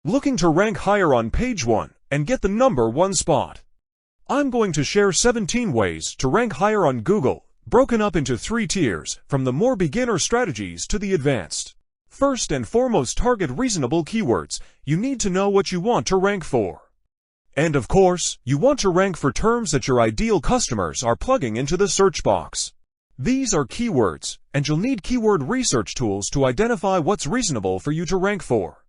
Looking to rank higher on page 1 and get the #1 spot? I'm going to share 17 ways to rank higher on Google, broken up into 3 tiers, from the more beginner strategies to the advanced. First and foremost, target reasonable keywords. You need to know what you want to rank for. And of course, you want to rank for terms that your ideal customers are plugging into the search box. These are keywords, and you'll need keyword research tools to identify what's reasonable for you to rank for.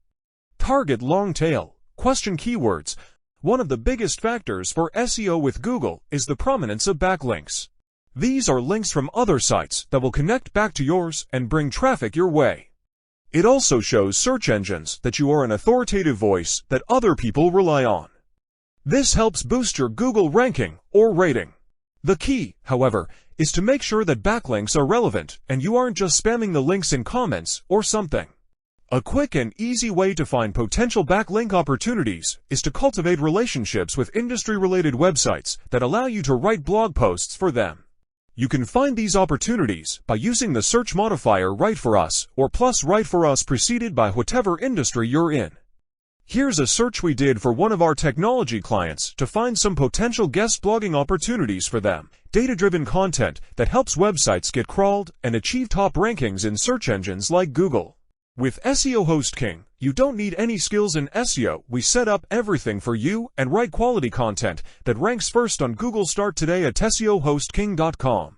Target long-tail, question keywords. One of the biggest factors for SEO with Google is the prominence of backlinks. These are links from other sites that will connect back to yours and bring traffic your way. It also shows search engines that you are an authoritative voice that other people rely on. This helps boost your Google ranking or rating. The key, however, is to make sure that backlinks are relevant and you aren't just spamming the links in comments or something. A quick and easy way to find potential backlink opportunities is to cultivate relationships with industry-related websites that allow you to write blog posts for them. You can find these opportunities by using the search modifier Write for Us or plus Write for Us preceded by whatever industry you're in. Here's a search we did for one of our technology clients to find some potential guest blogging opportunities for them. Data-driven content that helps websites get crawled and achieve top rankings in search engines like Google. With SEO Host King, you don't need any skills in SEO. We set up everything for you and write quality content that ranks first on Google. Start today at SEOhostking.com.